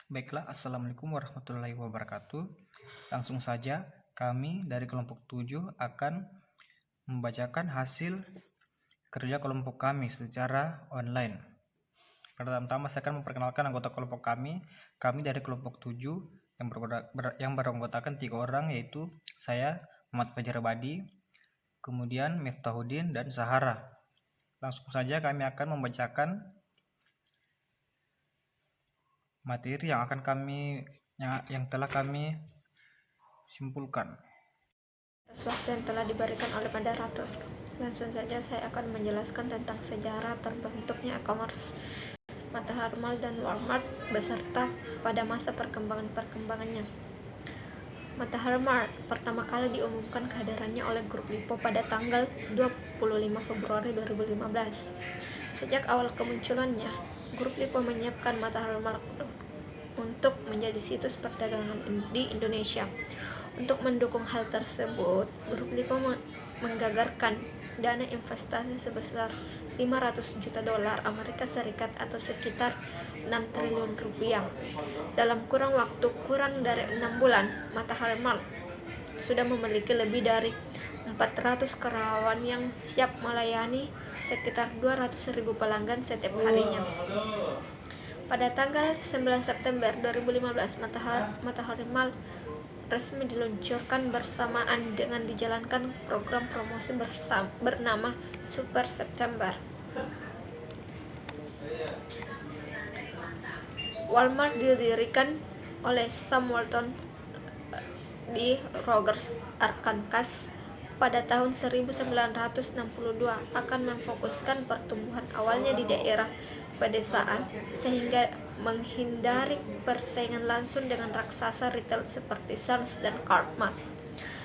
Baiklah, Assalamualaikum warahmatullahi wabarakatuh. Langsung saja, kami dari kelompok 7 akan membacakan hasil kerja kelompok kami secara online. Pertama-tama saya akan memperkenalkan anggota kelompok kami. Kami dari kelompok 7 yang beranggotakan 3 orang, yaitu saya, Muhammad Fajar Badi, kemudian Miftahudin dan Sahara. Langsung saja kami akan membacakan materi yang telah kami simpulkan. Atas waktu yang telah diberikan oleh moderator, langsung saja saya akan menjelaskan tentang sejarah terbentuknya e-commerce, Matahari Mall dan Walmart beserta pada masa perkembangannya. Matahari Mall pertama kali diumumkan kehadirannya oleh Grup Lipo pada tanggal 25 Februari 2015. Sejak awal kemunculannya, Grup Lipo menyiapkan Matahari Mall untuk menjadi situs perdagangan di Indonesia. Untuk mendukung hal tersebut, Grup Lipo menggagarkan dana investasi sebesar 500 juta dolar Amerika Serikat atau sekitar 6 triliun rupiah. Dalam waktu kurang dari 6 bulan, Matahari Mall sudah memiliki lebih dari 400 karyawan yang siap melayani sekitar 200.000 pelanggan setiap harinya. Pada tanggal 9 September 2015, Matahari Mall resmi diluncurkan bersamaan dengan dijalankan program promosi bernama Super September. Walmart didirikan oleh Sam Walton di Rogers, Arkansas pada tahun 1962 akan memfokuskan pertumbuhan awalnya di daerah pedesaan sehingga menghindari persaingan langsung dengan raksasa retail seperti Sears dan Cartmart.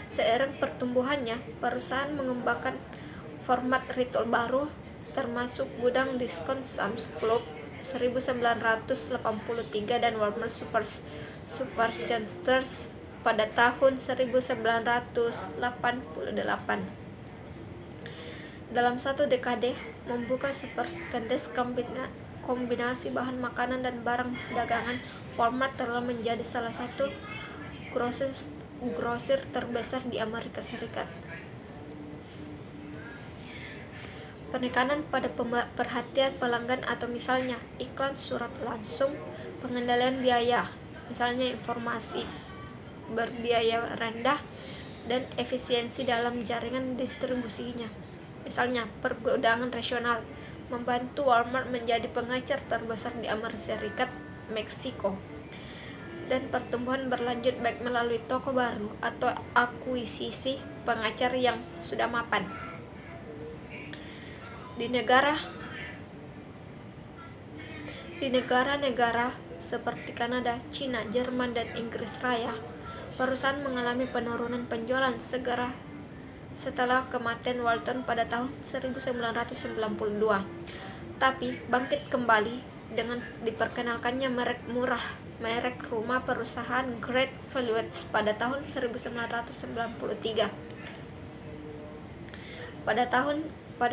Seiring pertumbuhannya, perusahaan mengembangkan format retail baru termasuk gudang diskon Sam's Club 1983 dan Walmart Supercenters pada tahun 1988. Dalam satu dekade, membuka Supercenters kombinasi bahan makanan dan barang dagangan, Walmart telah menjadi salah satu grosir terbesar di Amerika Serikat. Penekanan pada perhatian pelanggan atau misalnya iklan surat langsung, pengendalian biaya, misalnya informasi berbiaya rendah, dan efisiensi dalam jaringan distribusinya, misalnya pergudangan rasional, membantu Walmart menjadi pengecer terbesar di Amerika Serikat, Meksiko, dan pertumbuhan berlanjut baik melalui toko baru atau akuisisi pengecer yang sudah mapan. Di negara-negara seperti Kanada, Cina, Jerman, dan Inggris Raya, perusahaan mengalami penurunan penjualan segera setelah kematian Walton pada tahun 1992, tapi bangkit kembali dengan diperkenalkannya merek rumah perusahaan Great Value pada tahun 1993. Pada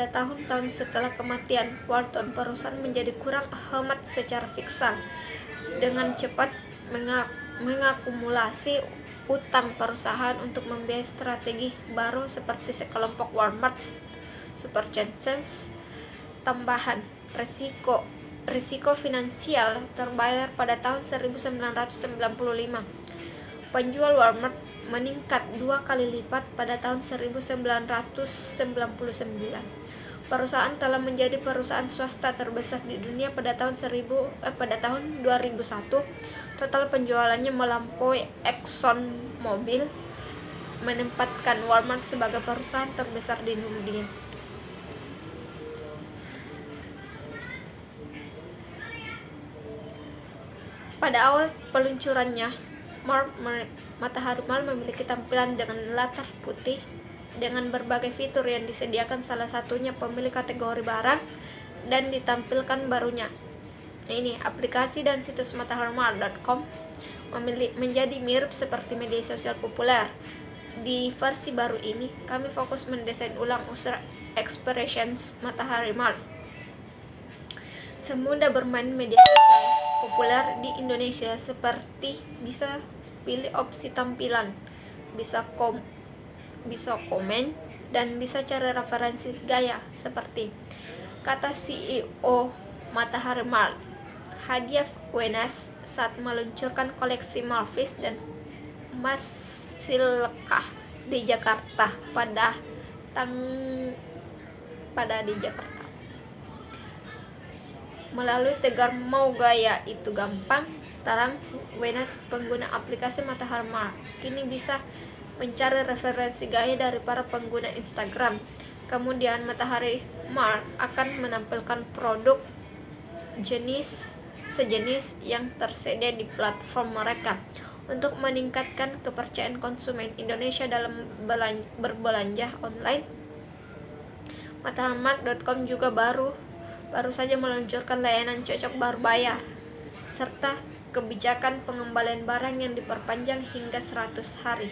tahun-tahun setelah kematian Walton, perusahaan menjadi kurang hemat secara fiskal dengan cepat mengakumulasi utang perusahaan untuk membiayai strategi baru seperti sekelompok Walmart Supercenters. Tambahan risiko finansial terbayar pada tahun 1995. Penjual Walmart meningkat 2 kali lipat pada tahun 1999. Perusahaan telah menjadi perusahaan swasta terbesar di dunia pada tahun 2001. Total penjualannya melampaui ExxonMobil, menempatkan Walmart sebagai perusahaan terbesar di dunia. Pada awal peluncurannya, Matahari Mall memiliki tampilan dengan latar putih dengan berbagai fitur yang disediakan, salah satunya pemilih kategori barang dan ditampilkan barunya. Ini aplikasi dan situs mataharimall.com menjadi mirip seperti media sosial populer. Di versi baru ini, kami fokus mendesain ulang user experience Matahari Mall. Semudah bermain media sosial populer di Indonesia seperti bisa pilih opsi tampilan, bisa komen, dan bisa cari referensi gaya seperti kata CEO Matahari Mall. Hadiah Wenas saat meluncurkan koleksi Malvis dan Masilkah di Jakarta di Jakarta. Melalui tegar mau gaya itu gampang, terang Wenas pengguna aplikasi Matahari Mall kini bisa mencari referensi gaya dari para pengguna Instagram. Kemudian Matahari Mall akan menampilkan produk sejenis yang tersedia di platform mereka. Untuk meningkatkan kepercayaan konsumen Indonesia dalam berbelanja online, matahariMart.com juga baru saja meluncurkan layanan cocok berbayar serta kebijakan pengembalian barang yang diperpanjang hingga 100 hari.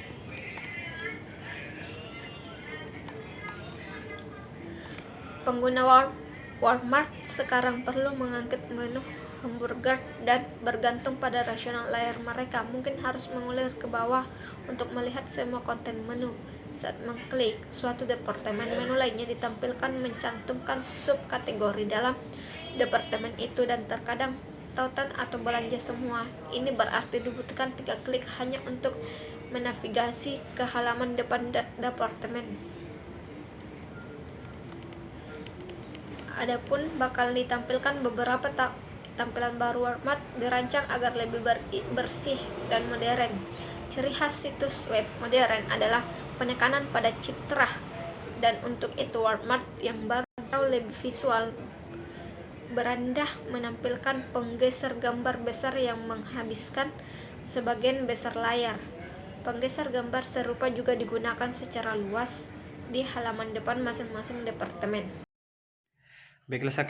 Pengguna Walmart sekarang perlu mengangkat menu hamburger dan bergantung pada rasional layar mereka. Mungkin harus mengulir ke bawah untuk melihat semua konten menu. Saat mengklik suatu departemen, menu lainnya ditampilkan mencantumkan subkategori dalam departemen itu dan terkadang tautan atau belanja semua. Ini berarti dibutuhkan 3 klik hanya untuk menavigasi ke halaman depan departemen. Adapun bakal ditampilkan beberapa tampilan baru Walmart dirancang agar lebih bersih dan modern. Ciri khas situs web modern adalah penekanan pada citra, dan untuk itu Walmart yang baru jauh lebih visual. Beranda menampilkan penggeser gambar besar yang menghabiskan sebagian besar layar. Penggeser gambar serupa juga digunakan secara luas di halaman depan masing-masing departemen. Baiklah, saya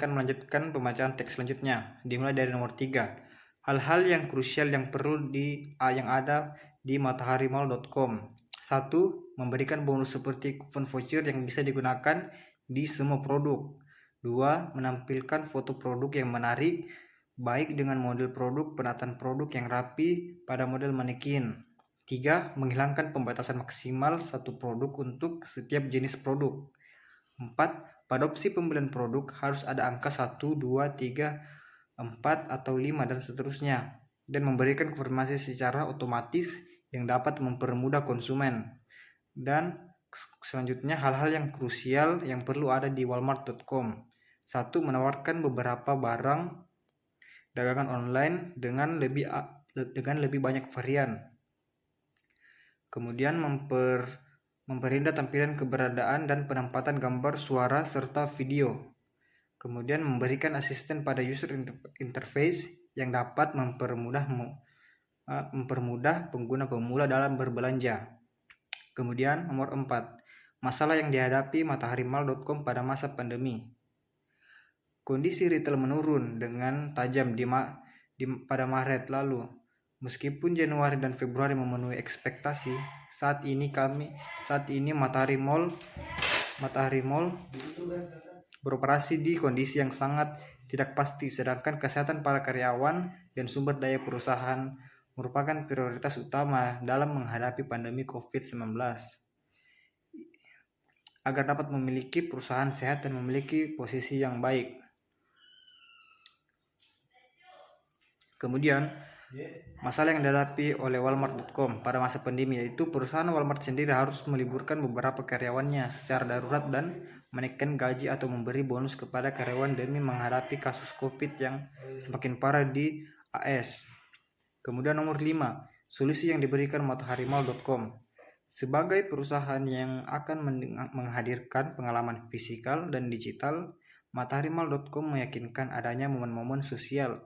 akan melanjutkan pembacaan teks selanjutnya, dimulai dari nomor 3. Hal-hal yang krusial yang perlu yang ada di mataharimall.com. 1. Memberikan bonus seperti kupon voucher yang bisa digunakan di semua produk. 2. Menampilkan foto produk yang menarik, baik dengan model produk, penataan produk yang rapi pada model manekin. 3. Menghilangkan pembatasan maksimal satu produk untuk setiap jenis produk. 4. Pada opsi pembelian produk harus ada angka 1, 2, 3, 4, atau 5, dan seterusnya, dan memberikan konfirmasi secara otomatis yang dapat mempermudah konsumen. Dan selanjutnya, hal-hal yang krusial yang perlu ada di walmart.com. 1. Menawarkan beberapa barang dagangan online dengan lebih banyak varian. Kemudian memperindah tampilan, keberadaan, dan penempatan gambar, suara, serta video. Kemudian memberikan asisten pada user interface yang dapat mempermudah pengguna pemula dalam berbelanja. Kemudian nomor 4, masalah yang dihadapi mataharimall.com pada masa pandemi. Kondisi retail menurun dengan tajam pada Maret lalu. Meskipun Januari dan Februari memenuhi ekspektasi, saat ini Matahari Mall beroperasi di kondisi yang sangat tidak pasti, sedangkan kesehatan para karyawan dan sumber daya perusahaan merupakan prioritas utama dalam menghadapi pandemi COVID-19. Agar dapat memiliki perusahaan sehat dan memiliki posisi yang baik. Kemudian, masalah yang dihadapi oleh walmart.com pada masa pandemi, yaitu perusahaan Walmart sendiri harus meliburkan beberapa karyawannya secara darurat dan menaikkan gaji atau memberi bonus kepada karyawan demi menghadapi kasus COVID yang semakin parah di AS. Kemudian nomor 5, solusi yang diberikan mataharimall.com. Sebagai perusahaan yang akan menghadirkan pengalaman fisikal dan digital, mataharimall.com meyakinkan adanya momen-momen sosial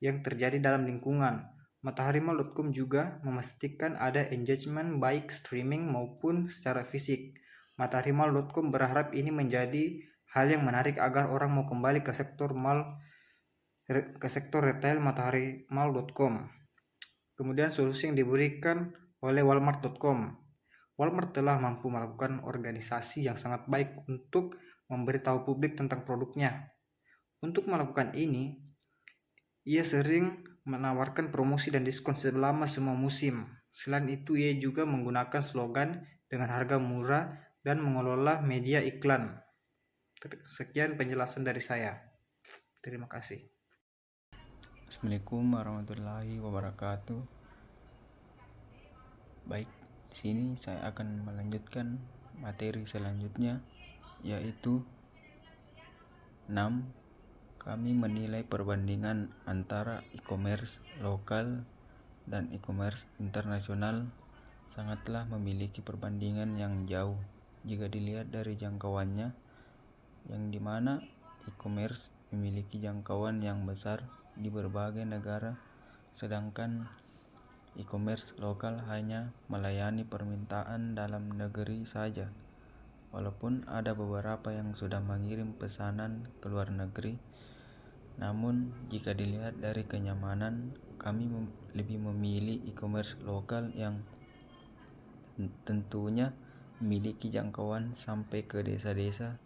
yang terjadi dalam lingkungan. Mataharimall.com juga memastikan ada engagement baik streaming maupun secara fisik. Mataharimall.com berharap ini menjadi hal yang menarik agar orang mau kembali ke sektor retail mataharimall.com. Kemudian solusi yang diberikan oleh walmart.com. Walmart telah mampu melakukan organisasi yang sangat baik untuk memberitahu publik tentang produknya. Untuk melakukan ini, Ia sering menawarkan promosi dan diskon selama semua musim. Selain itu, ia juga menggunakan slogan dengan harga murah dan mengelola media iklan. Sekian penjelasan dari saya. Terima kasih. Assalamualaikum warahmatullahi wabarakatuh. Baik, di sini saya akan melanjutkan materi selanjutnya, yaitu 6. Kami menilai perbandingan antara e-commerce lokal dan e-commerce internasional sangatlah memiliki perbandingan yang jauh jika dilihat dari jangkauannya, yang dimana e-commerce memiliki jangkauan yang besar di berbagai negara, sedangkan e-commerce lokal hanya melayani permintaan dalam negeri saja. Walaupun ada beberapa yang sudah mengirim pesanan ke luar negeri, namun jika dilihat dari kenyamanan, kami lebih memilih e-commerce lokal yang tentunya memiliki jangkauan sampai ke desa-desa,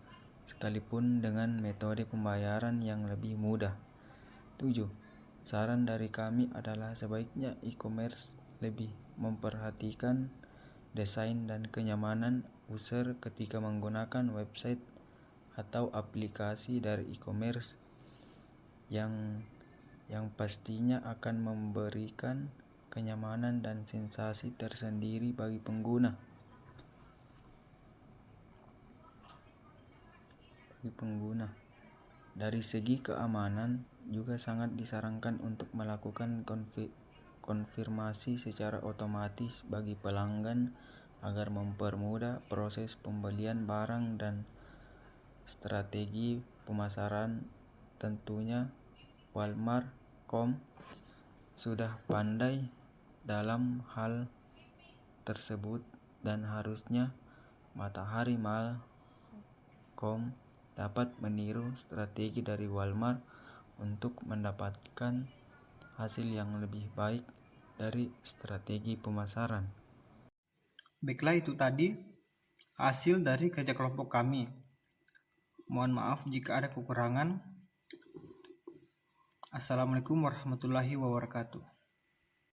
sekalipun dengan metode pembayaran yang lebih mudah. 7. Saran dari kami adalah sebaiknya e-commerce lebih memperhatikan desain dan kenyamanan user ketika menggunakan website atau aplikasi dari e-commerce yang pastinya akan memberikan kenyamanan dan sensasi tersendiri bagi pengguna. Dari segi keamanan, juga sangat disarankan untuk melakukan konfirmasi secara otomatis bagi pelanggan agar mempermudah proses pembelian barang dan strategi pemasaran. Tentunya Walmart.com sudah pandai dalam hal tersebut dan harusnya Matahari Mall.com dapat meniru strategi dari Walmart untuk mendapatkan hasil yang lebih baik dari strategi pemasaran. Baiklah, itu tadi hasil dari kerja kelompok kami. Mohon maaf jika ada kekurangan. Assalamualaikum warahmatullahi wabarakatuh.